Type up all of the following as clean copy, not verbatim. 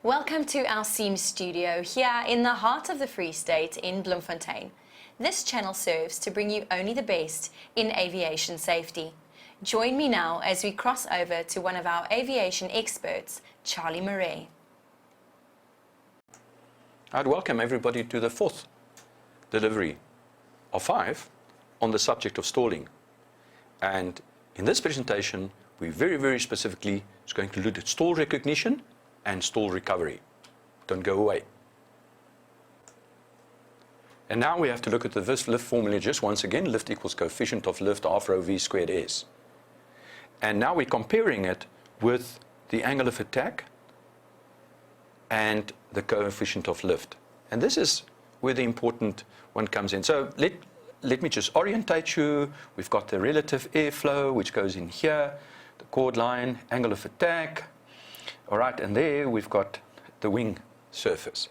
Welcome to our SEAM studio here in the heart of the Free State in Bloemfontein. This channel serves to bring you only the best in aviation safety. Join me now as we cross over to one of our aviation experts, Charlie Murray. I'd welcome everybody to the fourth delivery of 5 on the subject of stalling. And in this presentation, we very specifically is going to look at stall recognition and stall recovery. Don't go away. And now we have to look at the lift formula just once again. Lift equals coefficient of lift half rho v squared s. And now we're comparing it with the angle of attack and the coefficient of lift. And this is where the important one comes in. So let me just orientate you. We've got the relative airflow, which goes in here, the chord line, angle of attack. All right, and there we've got the wing surface.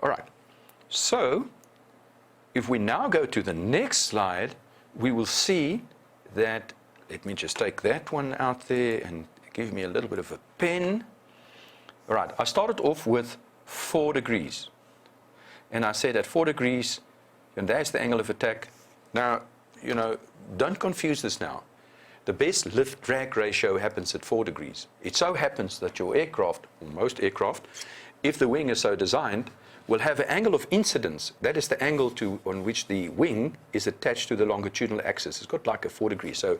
All right, so if we now go to the next slide, we will see that, let me just take that one out there and give me a little bit of a pen. All right, I started off with 4 degrees. And I said at 4 degrees, and there's the angle of attack. Now, don't confuse this now. The best lift-drag ratio happens at 4 degrees. It so happens that your aircraft, or most aircraft, if the wing is so designed, will have an angle of incidence. That is the angle on which the wing is attached to the longitudinal axis. It's got like a 4 degrees. So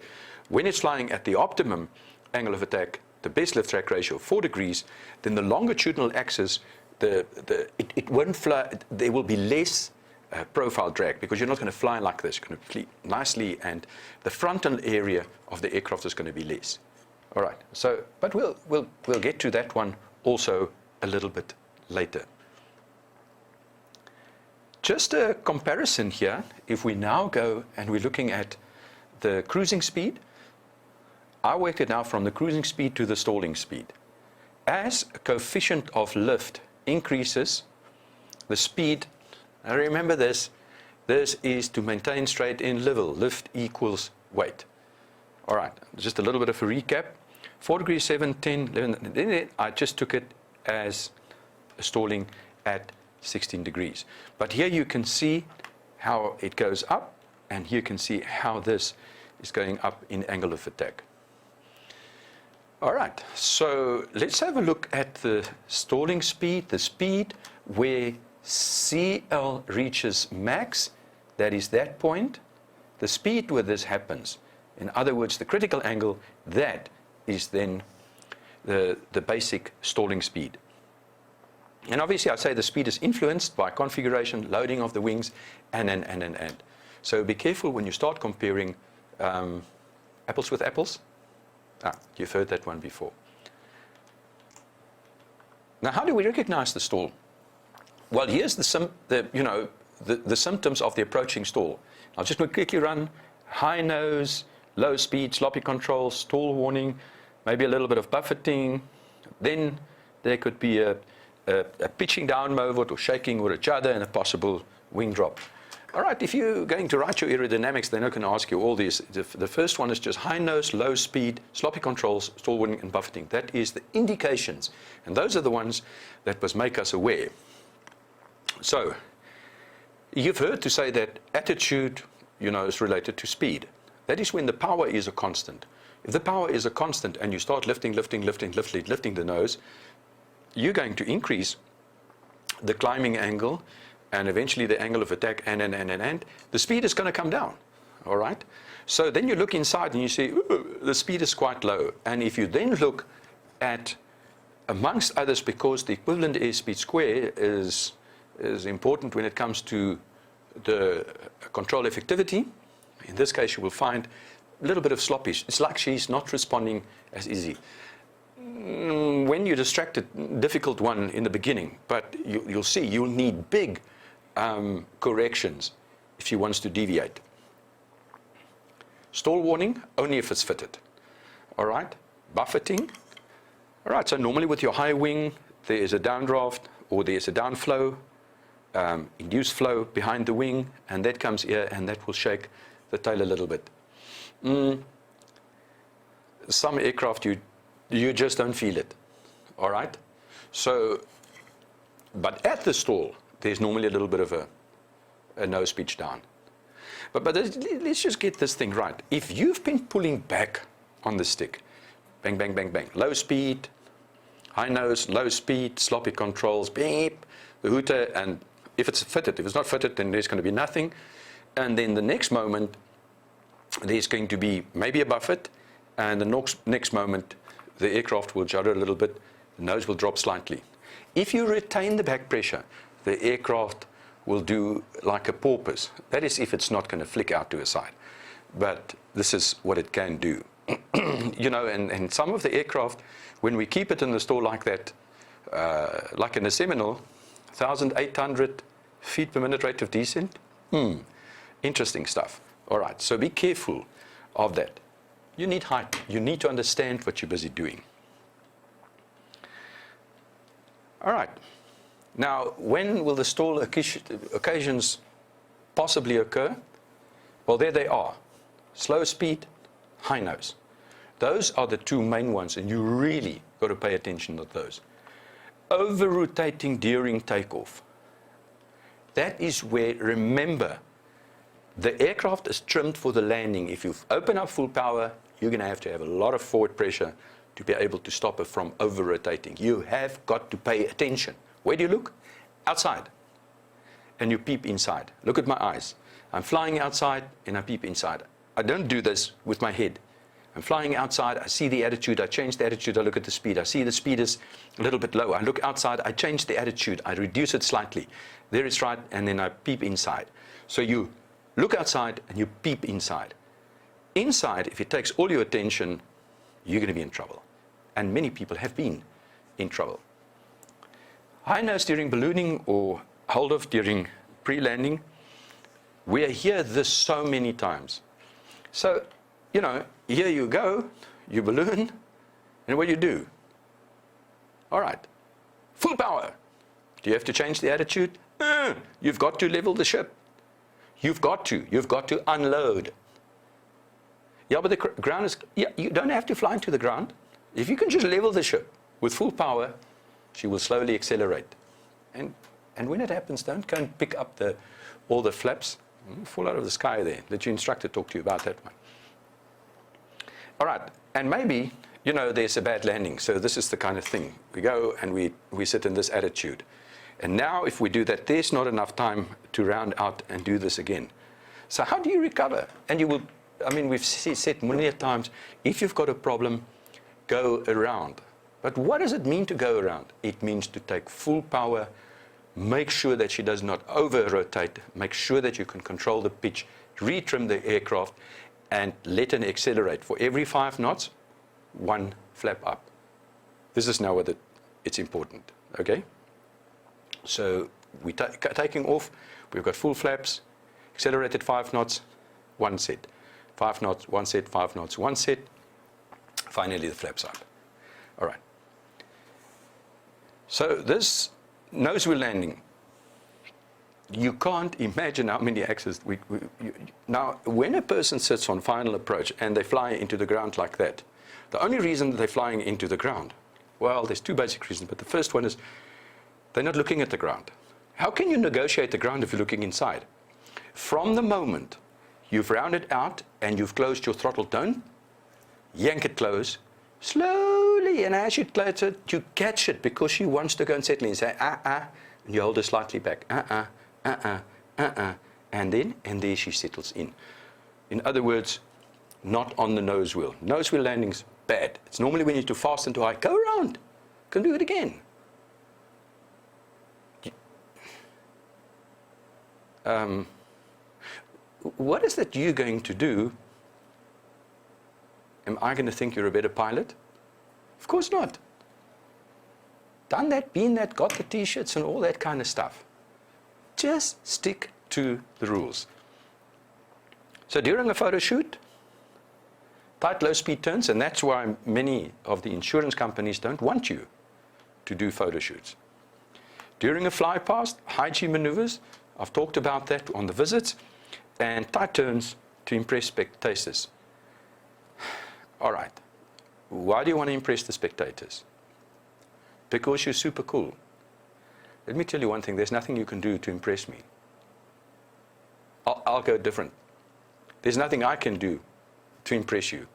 when it's flying at the optimum angle of attack, the best lift-drag ratio of 4 degrees, then the longitudinal axis, it won't fly. There will be less profile drag, because you're not going to fly like this. You're going to fly nicely, and the frontal area of the aircraft is going to be less. All right. So, but we'll get to that one also a little bit later. Just a comparison here. If we now go and we're looking at the cruising speed, I worked it out from the cruising speed to the stalling speed. As a coefficient of lift increases, the speed. Now remember this is to maintain straight in level. Lift equals weight. All right, just a little bit of a recap. 4 degrees, 7, 10, 11, then I just took it as a stalling at 16 degrees. But here you can see how it goes up, and here you can see how this is going up in angle of attack. All right, so let's have a look at the stalling speed, the speed where CL reaches max, that is that point, the speed where this happens. In other words, the critical angle, that is then the basic stalling speed. And obviously I say the speed is influenced by configuration, loading of the wings, and. So be careful when you start comparing apples with apples. You've heard that one before. Now, how do we recognize the stall? Well, here's the symptoms of the approaching stall. I'll just quickly run: high nose, low speed, sloppy control, stall warning, maybe a little bit of buffeting. Then there could be a pitching down movement or shaking or a judder and a possible wing drop. All right, if you're going to write your aerodynamics, they're not going to ask you all these. The first one is just high nose, low speed, sloppy controls, stall warning, and buffeting. That is the indications. And those are the ones that must make us aware. So, you've heard to say that attitude, is related to speed. That is when the power is a constant. If the power is a constant and you start lifting the nose, you're going to increase the climbing angle and eventually the angle of attack, and the speed is going to come down. All right? So then you look inside and you see, ooh, the speed is quite low. And if you then look at, amongst others, because the equivalent airspeed square is important when it comes to the control effectivity. In this case, you will find a little bit of sloppish. It's like she's not responding as easy. When you distract a difficult one in the beginning, but you'll see you'll need big corrections if she wants to deviate. Stall warning, only if it's fitted. All right, buffeting. All right, so normally with your high wing, there is a downdraft or there's a downflow, induced flow behind the wing, and that comes here and that will shake the tail a little bit. Some aircraft you just don't feel it. All right, So, but at the stall, there's normally a little bit of a nose pitch down. But let's just get this thing right. If you've been pulling back on the stick, bang, bang, bang, bang, low speed, high nose, low speed, sloppy controls, beep, the hooter, and if it's fitted, if it's not fitted, then there's going to be nothing. And then the next moment, there's going to be maybe a buffet, and the next moment, the aircraft will judder a little bit, the nose will drop slightly. If you retain the back pressure, the aircraft will do like a porpoise. That is if it's not going to flick out to a side. But this is what it can do. You know, and some of the aircraft, when we keep it in the store like that, like in the Seminole, 1,800 feet per minute rate of descent. Interesting stuff. All right, so be careful of that. You need height. You need to understand what you're busy doing. All right. Now, when will the stall occasions possibly occur? Well, there they are. Slow speed, high nose. Those are the two main ones, and you really got to pay attention to those. Over-rotating during takeoff. That is where, remember, the aircraft is trimmed for the landing. If you open up full power, you're going to have a lot of forward pressure to be able to stop it from over-rotating. You have got to pay attention. Where do you look? Outside. And you peep inside. Look at my eyes. I'm flying outside and I peep inside. I don't do this with my head. I'm flying outside, I see the attitude, I change the attitude, I look at the speed. I see the speed is a little bit low. I look outside, I change the attitude, I reduce it slightly. There it's right, and then I peep inside. So you look outside and you peep inside. Inside, if it takes all your attention, you're going to be in trouble. And many people have been in trouble. High nose during ballooning or hold off during pre-landing, we hear this so many times. So, you know, here you go, you balloon, and what do you do? All right, full power. Do you have to change the attitude? You've got to level the ship. You've got to unload. Yeah, but the ground is, yeah, you don't have to fly into the ground. If you can just level the ship with full power, she will slowly accelerate. And when it happens, don't go and pick up all the flaps. Fall out of the sky there. Let your instructor talk to you about that one. All right, and maybe, you know, there's a bad landing. So this is the kind of thing. We go and we sit in this attitude. And now if we do that, there's not enough time to round out and do this again. So how do you recover? And you will, I mean, we've said many times, if you've got a problem, go around. But what does it mean to go around? It means to take full power, make sure that she does not over-rotate, make sure that you can control the pitch, retrim the aircraft, and let it accelerate. For every 5 knots, 1 flap up. This is now what it's important, okay? So we're taking off, we've got full flaps, accelerated 5 knots, 1 set. 5 knots, 1 set, 5 knots, 1 set. Finally, the flaps up. All right. So this nose wheel landing, you can't imagine how many accidents now, when a person sits on final approach and they fly into the ground like that, the only reason that they're flying into the ground, well, there's 2 basic reasons, but the first one is they're not looking at the ground. How can you negotiate the ground if you're looking inside? From the moment you've rounded out and you've closed your throttle tone, yank it close, slowly, and as you close it, you catch it because she wants to go and settle in and say, and you hold her slightly back, and there she settles in. In other words, not on the nose wheel. Nose wheel landing's bad. It's normally when you're too fast and too high. Go around. Can do it again. What is that you're going to do? Am I going to think you're a better pilot? Of course not. Done that, been that, got the T-shirts and all that kind of stuff. Just stick to the rules. So during a photo shoot, tight low speed turns, and that's why many of the insurance companies don't want you to do photo shoots. During a fly past, high G maneuvers, I've talked about that on the visits, and tight turns to impress spectators. All right, why do you want to impress the spectators? because you're super cool. Let me tell you one thing, there's nothing you can do to impress me. I'll go different. There's nothing I can do to impress you.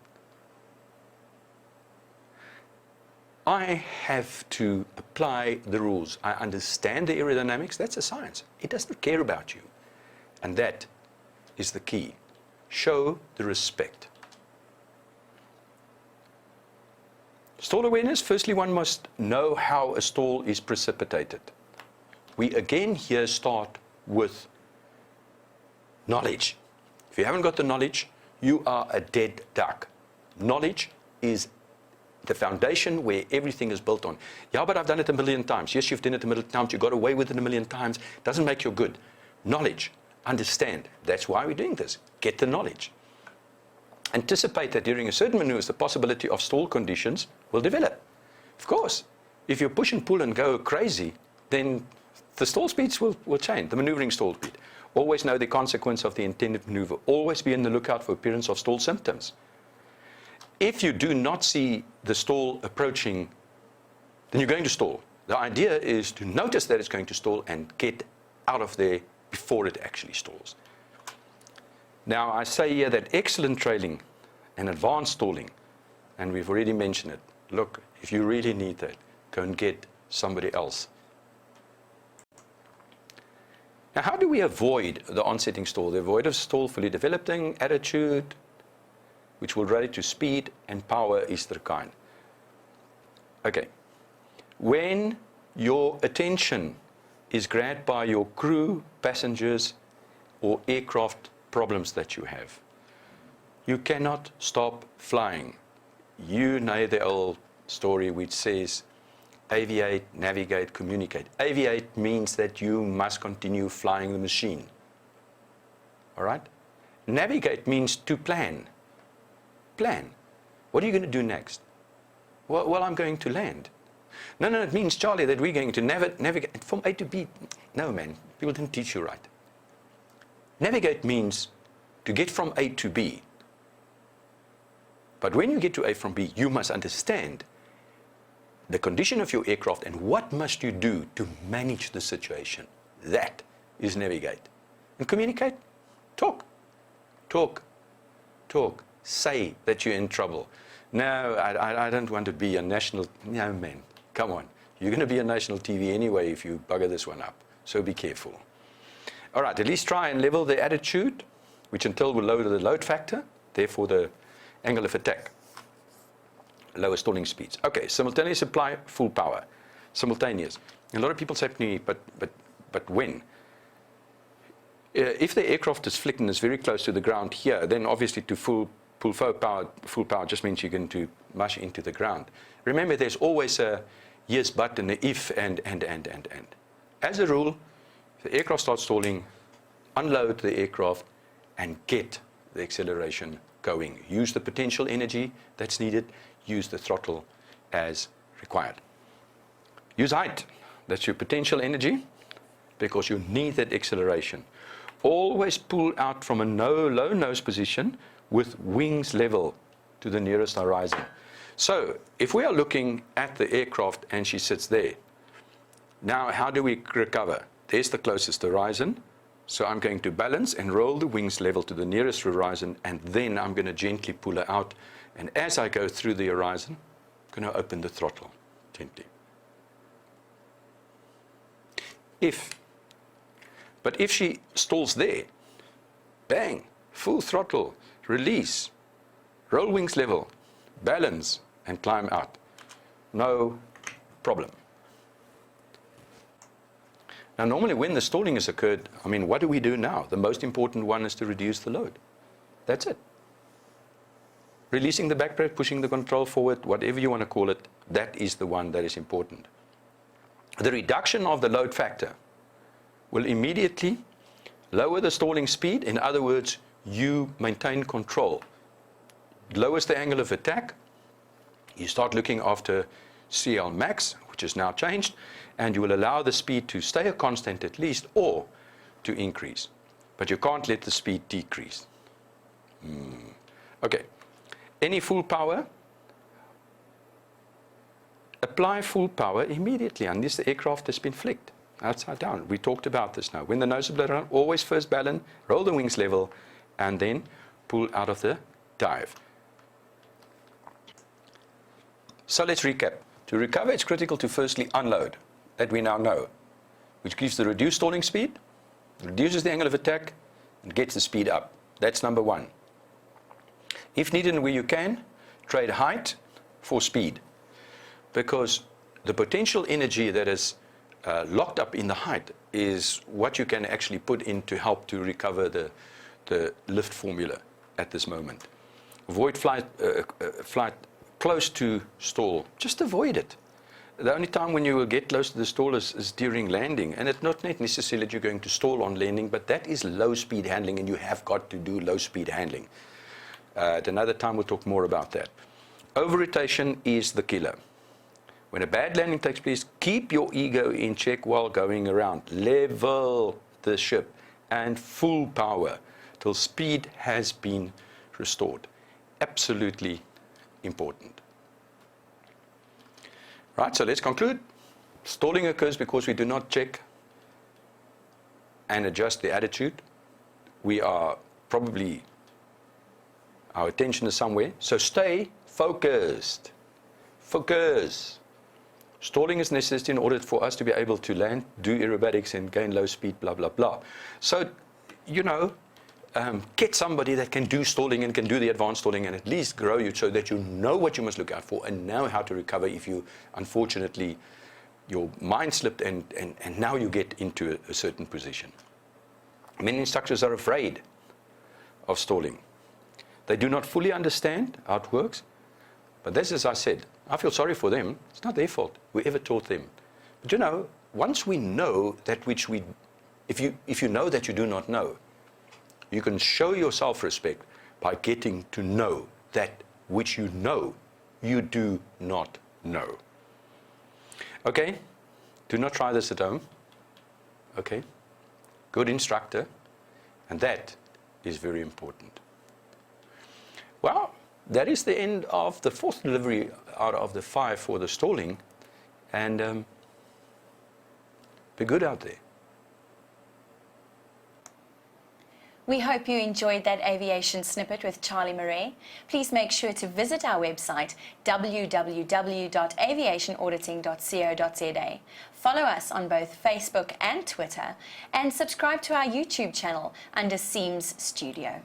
I have to apply the rules. I understand the aerodynamics, that's a science. It doesn't care about you. And that is the key. Show the respect. Stall awareness, firstly one must know how a stall is precipitated. We again here start with knowledge. If you haven't got the knowledge, you are a dead duck. Knowledge is the foundation where everything is built on. Yeah, but I've done it a million times. Yes, you've done it a million times. You got away with it a million times. Doesn't make you good. Knowledge. Understand. That's why we're doing this. Get the knowledge. Anticipate that during a certain maneuvers, the possibility of stall conditions will develop. Of course, if you push and pull and go crazy, then the stall speeds will change, the maneuvering stall speed. Always know the consequence of the intended maneuver. Always be on the lookout for appearance of stall symptoms. If you do not see the stall approaching, then you're going to stall. The idea is to notice that it's going to stall and get out of there before it actually stalls. Now, I say here that excellent trailing and advanced stalling, and we've already mentioned it. Look, if you really need that, go and get somebody else. Now, how do we avoid the onsetting stall? The avoid of stall fully developing attitude, which will relate to speed and power is the kind. Okay. When your attention is grabbed by your crew, passengers, or aircraft problems that you have, you cannot stop flying. You know the old story which says, aviate, navigate, communicate. Aviate means that you must continue flying the machine. All right? Navigate means to plan. Plan. What are you going to do next? Well, I'm going to land. No, it means, Charlie, that we're going to navigate from A to B. No, man, people didn't teach you right. Navigate means to get from A to B. But when you get to A from B, you must understand the condition of your aircraft and what must you do to manage the situation. That is navigate. And communicate? Talk. Talk. Talk. Say that you're in trouble. No, I don't want to be a national... No, man, come on. You're going to be on national TV anyway if you bugger this one up. So be careful. All right, at least try and level the attitude, which until will lower the load factor, therefore the angle of attack. Lower stalling speeds. Okay, simultaneous apply full power. Simultaneous. A lot of people say to me, but when? If the aircraft is flicked and is very close to the ground here, then obviously to full power just means you're going to mush into the ground. Remember, there's always a yes, but, and a if, and. As a rule, if the aircraft starts stalling, unload the aircraft and get the acceleration going. Use the potential energy that's needed. Use the throttle as required. Use height. That's your potential energy because you need that acceleration. Always pull out from a low nose position with wings level to the nearest horizon. So if we are looking at the aircraft and she sits there, now how do we recover? There's the closest horizon. So I'm going to balance and roll the wings level to the nearest horizon, and then I'm going to gently pull her out. And as I go through the horizon, I'm going to open the throttle gently. But if she stalls there, bang, full throttle, release, roll wings level, balance, and climb out. No problem. Now, normally when the stalling has occurred, I mean, what do we do now? The most important one is to reduce the load. That's it. Releasing the back brake, pushing the control forward, whatever you want to call it, that is the one that is important. The reduction of the load factor will immediately lower the stalling speed. In other words, you maintain control. It lowers the angle of attack. You start looking after CL max, which is now changed, and you will allow the speed to stay a constant at least, or to increase. But you can't let the speed decrease. Okay. Any full power apply full power immediately unless the aircraft has been flicked upside down. We talked about this now. When the nose is blown around, always first balance, roll the wings level, and then pull out of the dive. So let's recap. To recover, it's critical to firstly unload, that we now know, which gives the reduced stalling speed, reduces the angle of attack, and gets the speed up. That's number one. If needed and where you can, trade height for speed, because the potential energy that is locked up in the height is what you can actually put in to help to recover the lift formula at this moment. Avoid flight close to stall. Just avoid it. The only time when you will get close to the stall is during landing, and it's not necessarily that you're going to stall on landing, but that is low speed handling, and you have got to do low speed handling. At another time we'll talk more about that. Over-rotation is the killer. When a bad landing takes place, keep your ego in check while going around. Level the ship and full power till speed has been restored. Absolutely important. Right, so let's conclude. Stalling occurs because we do not check and adjust the attitude. We are probably, our attention is somewhere, so stay focused. Focus. Stalling is necessary in order for us to be able to land, do aerobatics and gain low speed, blah, blah, blah. So, you know, get somebody that can do stalling and can do the advanced stalling and at least grow you so that you know what you must look out for and know how to recover if you, unfortunately, your mind slipped and now you get into a certain position. Many instructors are afraid of stalling. They do not fully understand how it works. But this, as I said, I feel sorry for them. It's not their fault. Whoever taught them. But you know, once we know that which we, if you know that you do not know, you can show your self-respect by getting to know that which you know you do not know. Okay? Do not try this at home. Okay? Good instructor. And that is very important. Well, that is the end of the fourth delivery out of the 5 for the stalling. And be good out there. We hope you enjoyed that aviation snippet with Charlie Murray. Please make sure to visit our website www.aviationauditing.co.za. Follow us on both Facebook and Twitter, and subscribe to our YouTube channel under Seams Studio.